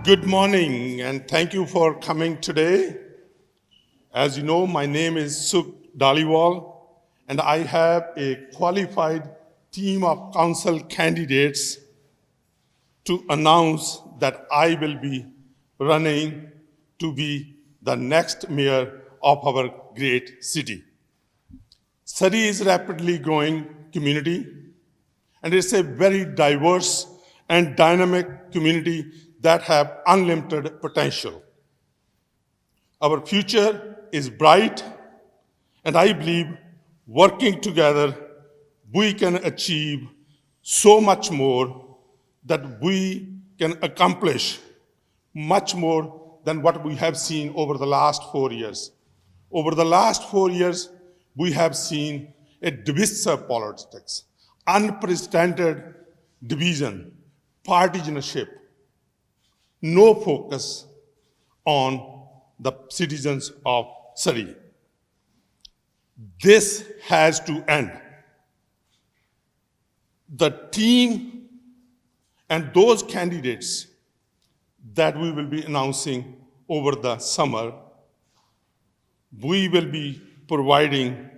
Good morning, and thank you for coming today. As you know, my name is Sukh Dhaliwal, and I have a qualified team of council candidates to announce that I will be running to be the next mayor of our great city. Surrey is a rapidly growing community, and it's a very diverse and dynamic community that have unlimited potential. Our future is bright, and I believe working together, we can achieve so much more that we can accomplish much more than what we have seen over the last 4 years. Over the last 4 years, we have seen a divisive politics, unprecedented division, partisanship, no focus on the citizens of Surrey. This has to end. The team and those candidates that we will be announcing over the summer, we will be providing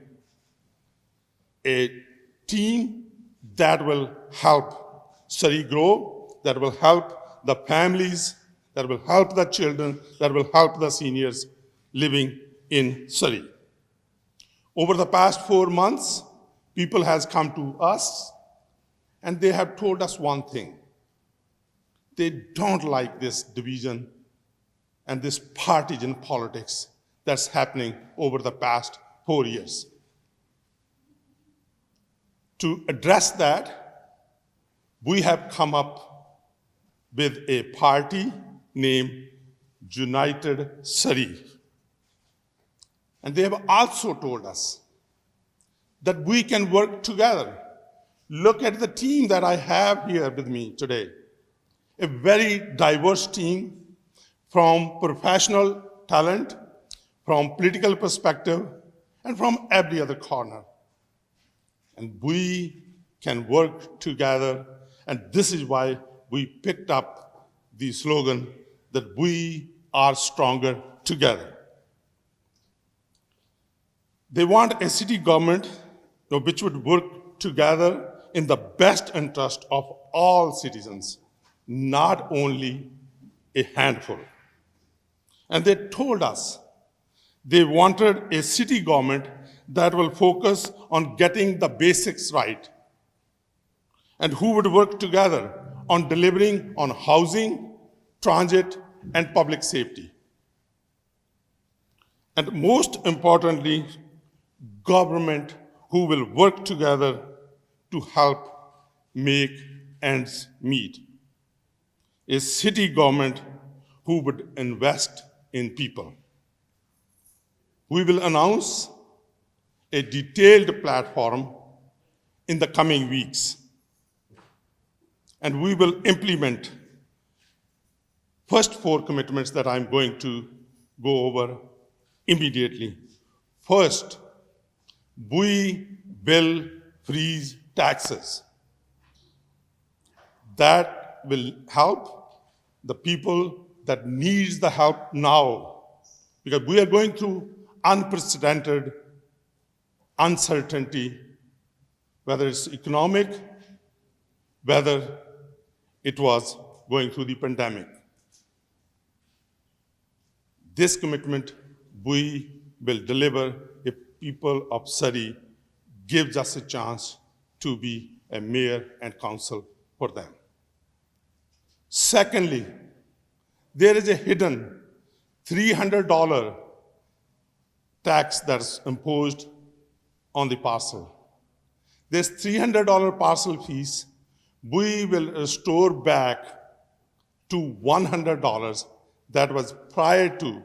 a team that will help Surrey grow, that will help the families, that will help the children, that will help the seniors living in Surrey. Over the past 4 months, people has come to us and they have told us one thing. They don't like this division and this partisan politics that's happening over the past 4 years. To address that, we have come up with a party named United Surrey. And they have also told us that we can work together. Look at the team that I have here with me today. A very diverse team from professional talent, from political perspective, and from every other corner. And we can work together, and this is why we picked up the slogan that we are stronger together. They want a city government which would work together in the best interest of all citizens, not only a handful. And they told us they wanted a city government that will focus on getting the basics right and who would work together on delivering on housing, transit, and public safety. And most importantly, government who will work together to help make ends meet. A city government who would invest in people. We will announce a detailed platform in the coming weeks. And we will implement first 4 commitments that I'm going to go over immediately. First, we will freeze taxes. That will help the people that needs the help now, because we are going through unprecedented uncertainty, whether it's economic, whether it was going through the pandemic. This commitment we will deliver if people of Surrey gives us a chance to be a mayor and council for them. Secondly, there is a hidden $300 tax that's imposed on the parcel. This $300 parcel fees, we will restore back to $100 that was prior to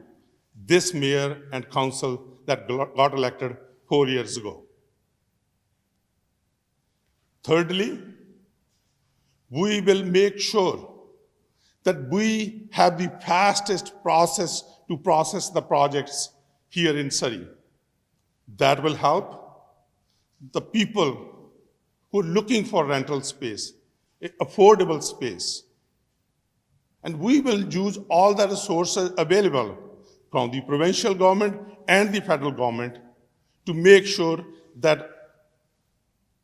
this mayor and council that got elected 4 years ago. Thirdly, we will make sure that we have the fastest process to process the projects here in Surrey. That will help the people who are looking for rental space, affordable space, And we will use all the resources available from the provincial government and the federal government to make sure that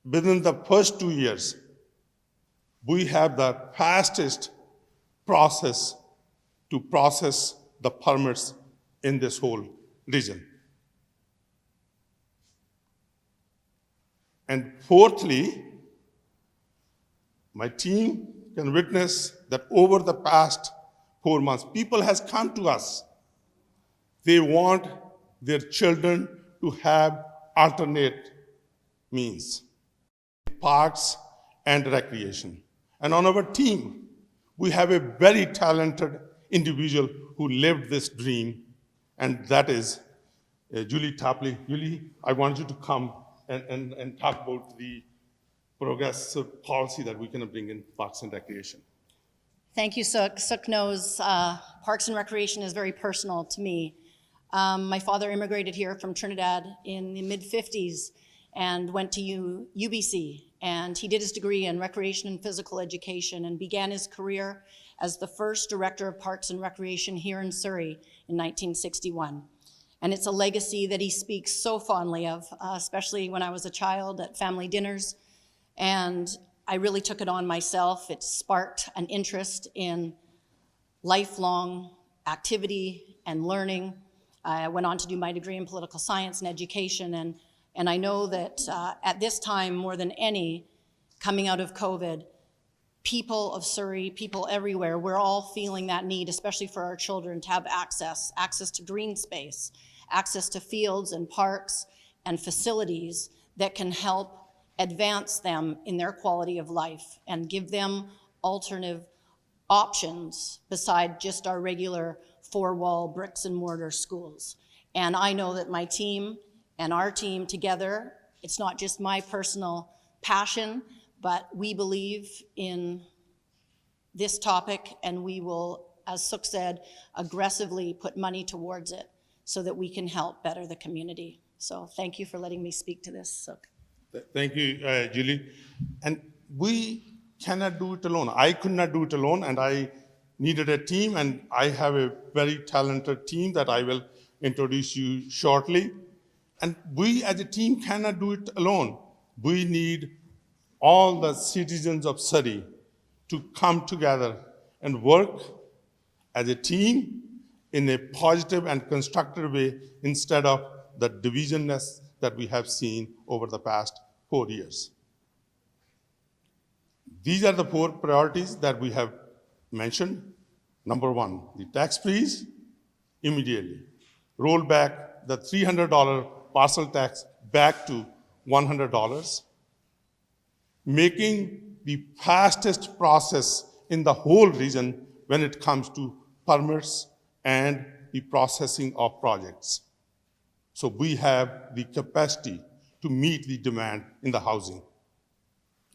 within the first 2 years, we have the fastest process to process the permits in this whole region. And fourthly, my team can witness that over the past 4 months, people has come to us. They want their children to have alternate means, parks and recreation. And on our team, we have a very talented individual who lived this dream, and that is Julie Tapley. Julie, I want you to come and talk about the progressive policy that we can bring in parks and recreation. Thank you, Sukh. Sukh knows Parks and Recreation is very personal to me. My father immigrated here from Trinidad in the mid-50s and went to UBC, and he did his degree in recreation and physical education and began his career as the first director of Parks and Recreation here in Surrey in 1961. And it's a legacy that he speaks so fondly of, especially when I was a child at family dinners. And I really took it on myself. It sparked an interest in lifelong activity and learning. I went on to do my degree in political science and education, and I know that at this time, more than any, coming out of COVID, people of Surrey, people everywhere, we're all feeling that need, especially for our children, to have access to green space, access to fields and parks and facilities that can help advance them in their quality of life and give them alternative options beside just our regular four-wall bricks and mortar schools. And I know that my team and our team together, it's not just my personal passion, but we believe in this topic, and we will, as Sukh said, aggressively put money towards it so that we can help better the community. So thank you for letting me speak to this, Sukh. Thank you, Julie. And we cannot do it alone. I could not do it alone, and I needed a team, and I have a very talented team that I will introduce you shortly. And we as a team cannot do it alone. We need all the citizens of Surrey to come together and work as a team in a positive and constructive way instead of the divisionness that we have seen over the past 4 years. These are the 4 priorities that we have mentioned. Number 1, the tax freeze immediately. Roll back the $300 parcel tax back to $100, making the fastest process in the whole region when it comes to permits and the processing of projects. So we have the capacity to meet the demand in the housing.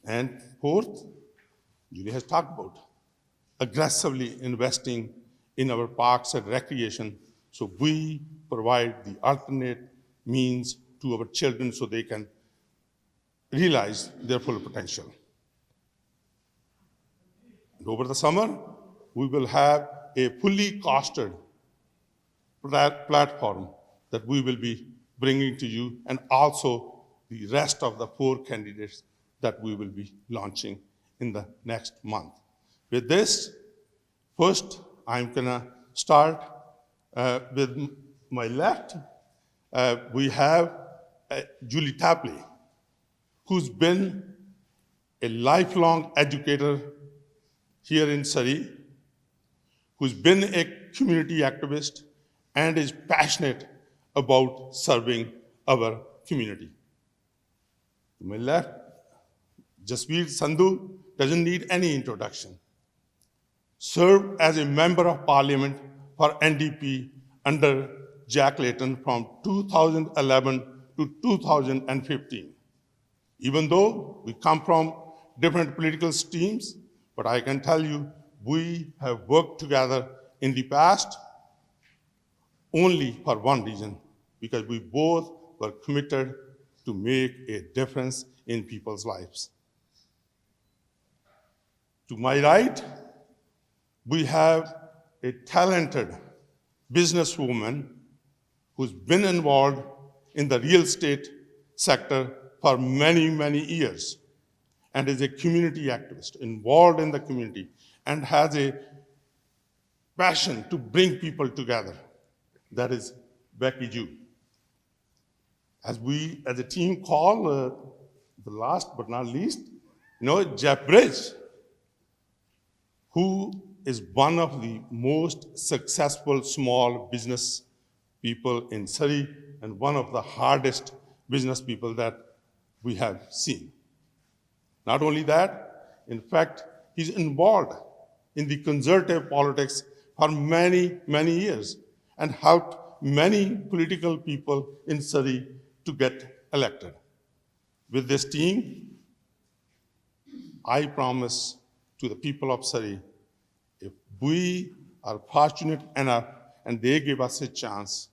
And 4th, Julie has talked about aggressively investing in our parks and recreation so we provide the alternate means to our children so they can realize their full potential. And over the summer, we will have a fully costed platform that we will be bringing to you, and also the rest of the 4 candidates that we will be launching in the next month. With this, first, I'm gonna start with my left. We have Julie Tapley, who's been a lifelong educator here in Surrey, who's been a community activist and is passionate about serving our community. To my left, Jasveer Sandhu doesn't need any introduction. Served as a member of parliament for NDP under Jack Layton from 2011 to 2015. Even though we come from different political streams, but I can tell you, we have worked together in the past only for one reason, because we both were committed to make a difference in people's lives. To my right, We have a talented businesswoman who's been involved in the real estate sector for many, many years and is a community activist involved in the community and has a passion to bring people together. That is Becky Jew. As we, as a team, call the last but not least, Jeff Bridge, who is one of the most successful small business people in Surrey and one of the hardest business people that we have seen. Not only that, in fact, he's involved in the conservative politics for many, many years and helped many political people in Surrey to get elected. With this team, I promise to the people of Surrey, if we are fortunate enough and they give us a chance,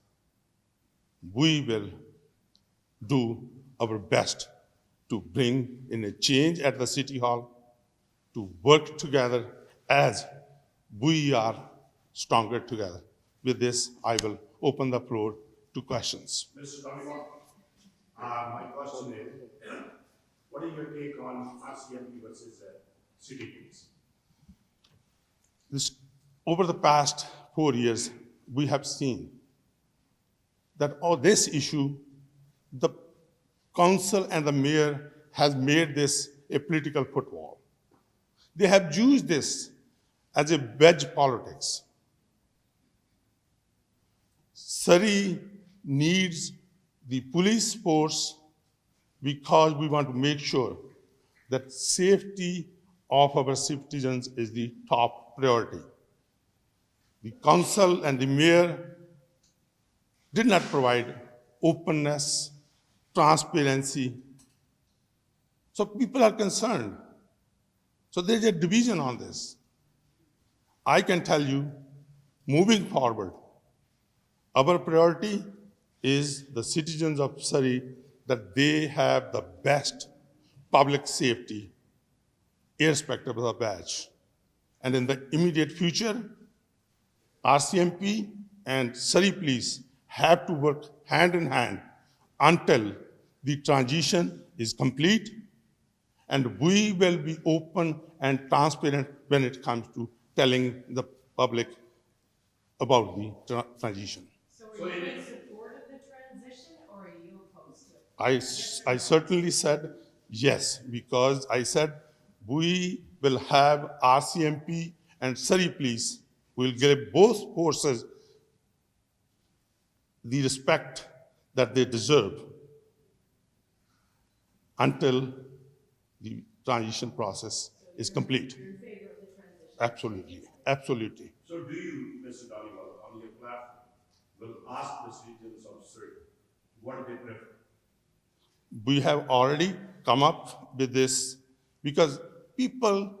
we will do our best to bring in a change at the City Hall, to work together as we are stronger together. With this, I will open the floor to questions. Mr. Dhaliwal, my question is, what is your take on RCMP versus city police? Over the past 4 years, we have seen that on this issue, the council and the mayor has made this a political football. They have used this as a wedge politics. Surrey needs the police force because we want to make sure that safety of our citizens is the top priority. The council and the mayor did not provide openness, transparency. So people are concerned. So there's a division on this. I can tell you, moving forward, our priority is the citizens of Surrey, that they have the best public safety, irrespective of the badge. And in the immediate future, RCMP and Surrey Police have to work hand in hand until the transition is complete, and we will be open and transparent when it comes to telling the public about the transition. So are you in support of the transition, or are you opposed to it? I certainly said yes, because I said we will have RCMP and Surrey Police will give both forces the respect that they deserve until the transition process is complete. You're in favor of the transition? Absolutely, absolutely. So do you, Mr. Dhaliwal, on your platform, will ask the citizens of Surrey what they prefer? We have already come up with this because people,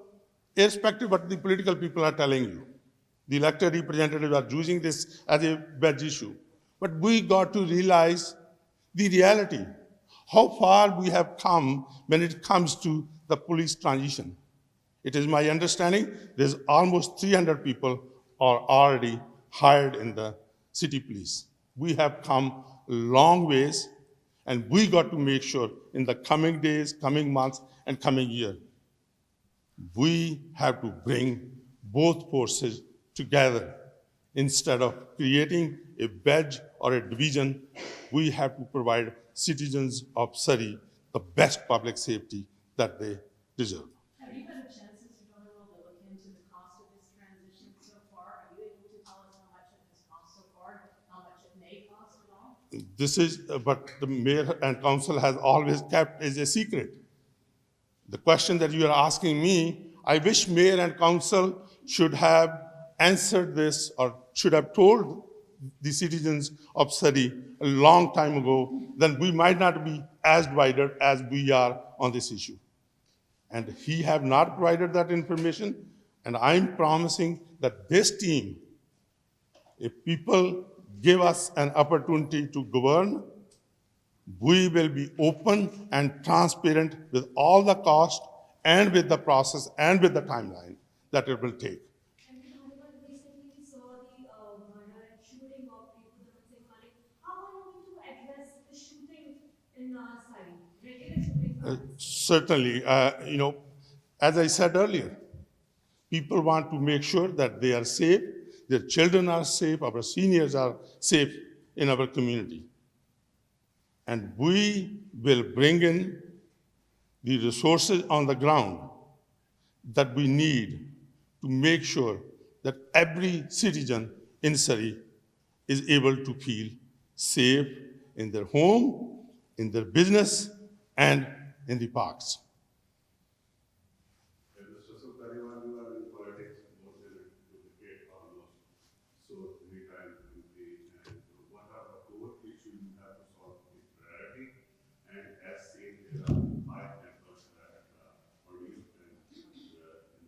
irrespective of what the political people are telling you, the elected representatives are using this as a wedge issue. But we got to realize the reality, how far we have come when it comes to the police transition. It is my understanding there's almost 300 people are already hired in the city police. We have come a long ways, and we got to make sure in the coming days, coming months, and coming year, we have to bring both forces together. Instead of creating a wedge or a division, we have to provide citizens of Surrey the best public safety that they deserve. Have you had a chance, Mr. Dhaliwal, to look into the cost of this transition so far? Are you able to tell us how much it has cost so far, how much it may cost at all? This is what the mayor and council has always kept as a secret. The question that you are asking me, I wish mayor and council should have answered this or should have told the citizens of Surrey a long time ago, then we might not be as divided as we are on this issue. And he have not provided that information, and I'm promising that this team, if people give us an opportunity to govern, we will be open and transparent with all the cost and with the process and with the timeline that it will take. And Certainly, as I said earlier, people want to make sure that they are safe, their children are safe, our seniors are safe in our community. And we will bring in the resources on the ground that we need to make sure that every citizen in Surrey is able to feel safe in their home, in their business, and in the parks. Mr. Sukh Dhaliwal, you are in politics more than a decade almost. So retired completely. And what are the core issues you have to solve with priority? And as said, there are 5 members that for you, and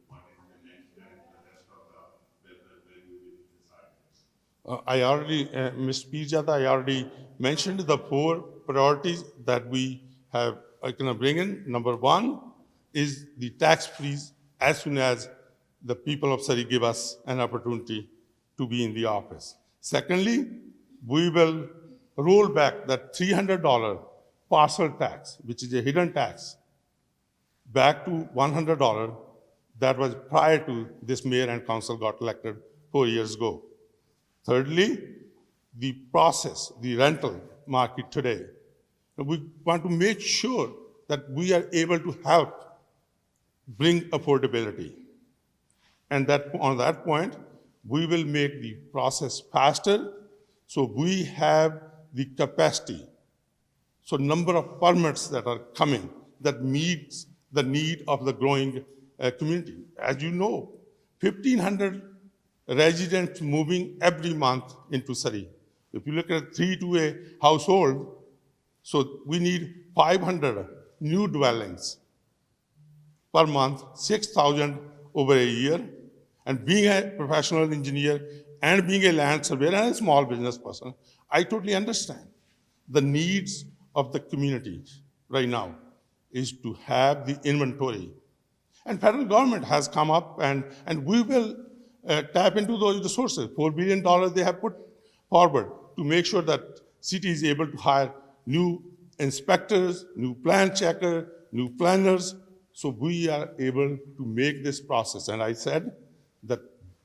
what is the next and the rest of the when you will decide? I already, Ms. Pirjada, I already mentioned the 4 priorities that we have going to bring in. Number 1 is the tax freeze as soon as the people of Surrey give us an opportunity to be in the office. Secondly, we will roll back that $300 parcel tax, which is a hidden tax, back to $100 that was prior to this mayor and council got elected 4 years ago. Thirdly, the process, the rental market today. We want to make sure that we are able to help bring affordability. And that on that point, we will make the process faster so we have the capacity. So number of permits that are coming that meets the need of the growing community. As you know, 1,500 residents moving every month into Surrey. If you look at 3 to a household, so we need 500 new dwellings per month, 6,000 over a year. And being a professional engineer and being a land surveyor and a small business person, I totally understand the needs of the community right now is to have the inventory. And federal government has come up and we will tap into those resources. $4 billion they have put forward to make sure that city is able to hire new inspectors, new plan checker, new planners, so we are able to make this process. And I said that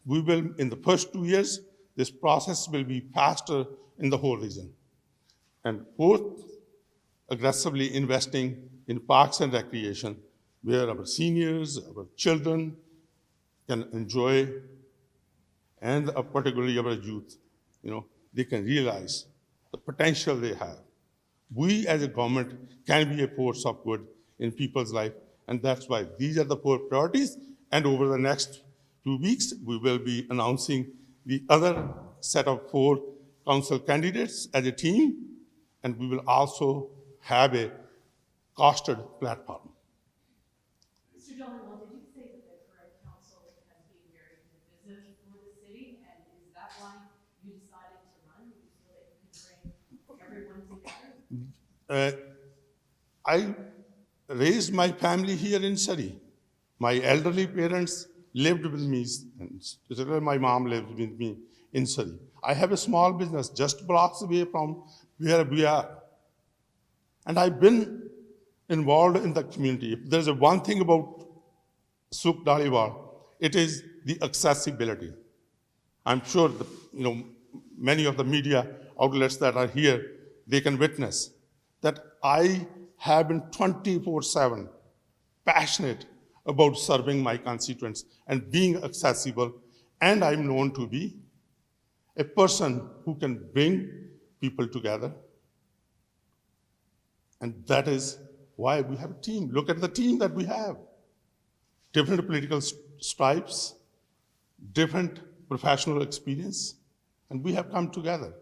we will, in the first 2 years, this process will be faster in the whole region. And fourth, aggressively investing in parks and recreation, where our seniors, our children can enjoy, and particularly our youth, they can realize the potential they have. We as a government can be a force of good in people's life, and that's why these are the 4 priorities. And over the next few weeks, we will be announcing the other set of 4 council candidates as a team, and we will also have a costed platform. Mr. Dhaliwal, did you say that the current council has been very divisive for the city, and is that why you decided to run? You feel that you could bring everyone together? I raised my family here in Surrey. My elderly parents lived with me, and my mom lived with me in Surrey. I have a small business just blocks away from where we are. And I've been involved in the community. If there's one thing about Sukh Dhaliwal, it is the accessibility. I'm sure that, many of the media outlets that are here, they can witness that I have been 24/7 passionate about serving my constituents and being accessible, and I'm known to be a person who can bring people together. And that is why we have a team. Look at the team that we have. Different political stripes, different professional experience, and we have come together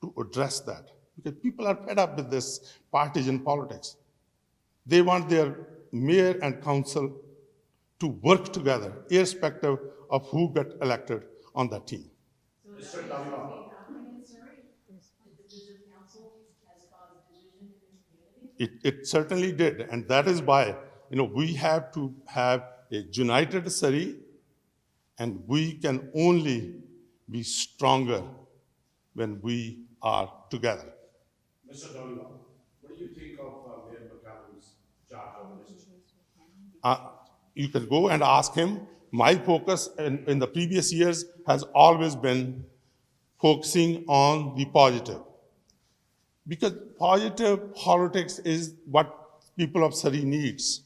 to address that. Because people are fed up with this partisan politics. They want their mayor and council to work together, irrespective of who got elected on that team. So is that what you see happening in Surrey? The divisive council has caused division in the community? It certainly did, and that is why we have to have a united Surrey, and we can only be stronger when we are together. Mr. Dhaliwal, what do do you think of Mayor McCallum's charge over this? You can go and ask him. My focus in the previous years has always been focusing on the positive. Because positive politics is what people of Surrey needs.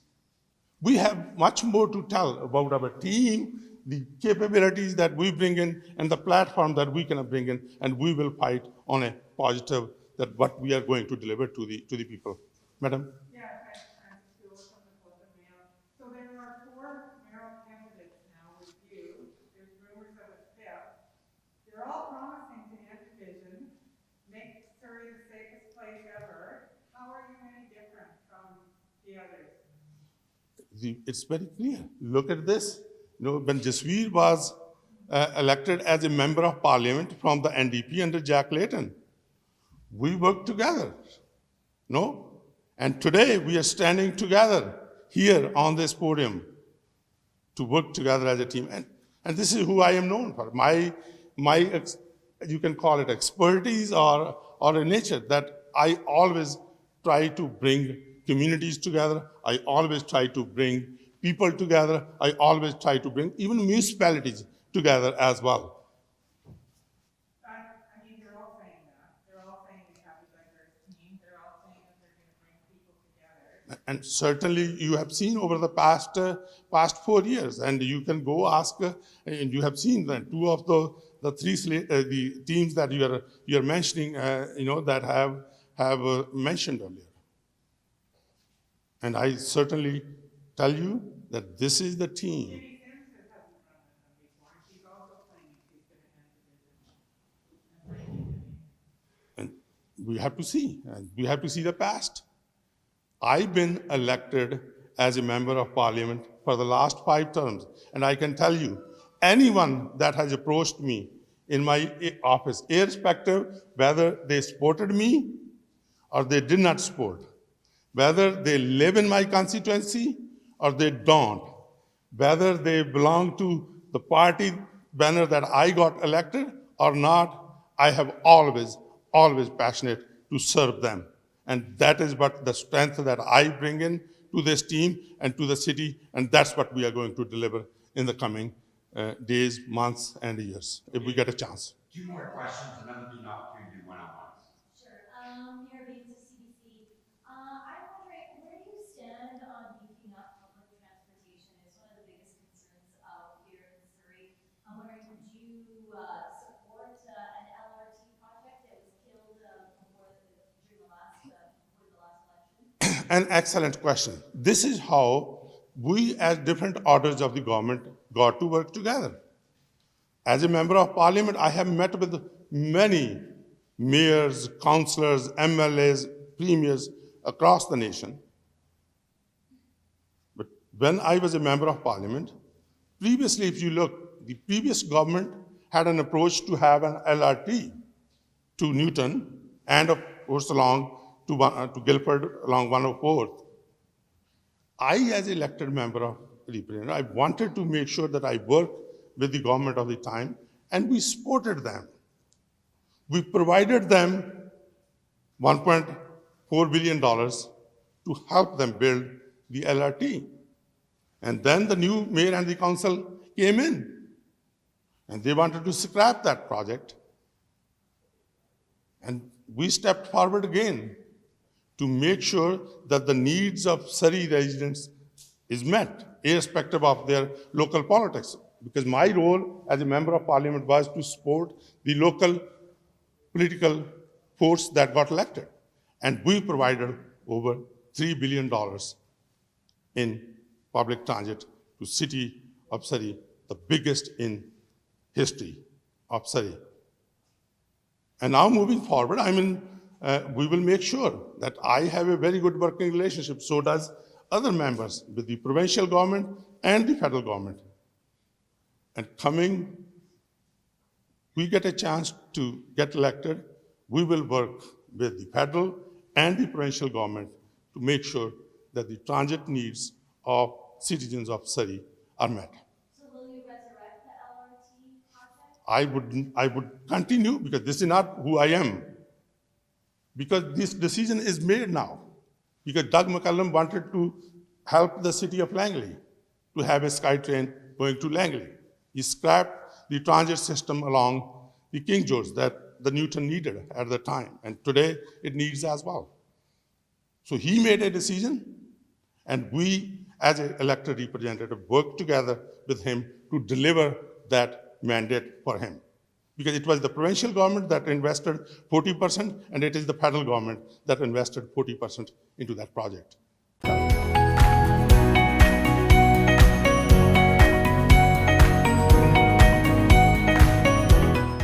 We have much more to tell about our team, the capabilities that we bring in, and the platform that we can bring in, and we will fight on a positive that what we are going to deliver to the people. Madam? Yeah, I'm still from the Golden Mail. So there are 4 mayoral candidates now with you. There's rumors of a 5th. They're all promising to end division, make Surrey the safest place ever. How are you any different from the others? It's very clear. Look at this. When Jasveer was elected as a member of parliament from the NDP under Jack Layton, we worked together. And today we are standing together here on this podium to work together as a team. And this is who I am known for. My you can call it expertise or a nature that I always try to bring communities together. I always try to bring people together. I always try to bring even municipalities together as well. I mean, they're all saying that. They're all saying they have a diverse team. They're all saying that they're going to bring people together. And certainly you have seen over the past 4 years, and you can go ask, and you have seen that 2 of the 3 the teams that you are mentioning, that have mentioned earlier. And I certainly tell you that this is the team. Jenny Sims hasn't run with them before, and she's also claiming she's going to end division. And we have to see, and we have to see the past. I've been elected as a member of parliament for the last 5 terms, and I can tell you, anyone that has approached me in my office, irrespective whether they supported me or they did not support, whether they live in my constituency or they don't, whether they belong to the party banner that I got elected or not, I have always passionate to serve them. And that is what the strength that I bring in to this team and to the city, and that's what we are going to deliver in the coming days, months, and years, if we get a chance. 2 more questions, and then we'll do an opportunity to do one-on-ones. Sure. Inderpreet to CBC. I'm wondering, where do you stand on beefing up public transportation? It's one of the biggest concerns out here in Surrey. I'm wondering, would you support an LRT project that was killed during the last election? An excellent question. This is how we, as different orders of the government, got to work together. As a member of parliament, I have met with many mayors, councillors, MLAs, premiers across the nation. But when I was a member of parliament, previously, if you look, the previous government had an approach to have an LRT to Newton and, of course, along to Guildford along 104th. I, as elected member of representative, I wanted to make sure that I worked with the government of the time, and we supported them. We provided them $1.4 billion to help them build the LRT. And then the new mayor and the council came in, and they wanted to scrap that project. And we stepped forward again to make sure that the needs of Surrey residents is met, irrespective of their local politics. Because my role as a member of parliament was to support the local political force that got elected. And we provided over $3 billion in public transit to city of Surrey, the biggest in history of Surrey. And now moving forward, we will make sure that I have a very good working relationship, so does other members with the provincial government and the federal government. And we get a chance to get elected, we will work with the federal and the provincial government to make sure that the transit needs of citizens of Surrey are met. So will you resurrect the LRT project? I would continue, because this is not who I am. Because this decision is made now. Because Doug McCallum wanted to help the city of Langley to have a SkyTrain going to Langley. He scrapped the transit system along the King George that the Newton needed at the time, and today it needs as well. So he made a decision, and we, as an elected representative, worked together with him to deliver that mandate for him. Because it was the provincial government that invested 40%, and it is the federal government that invested 40% into that project.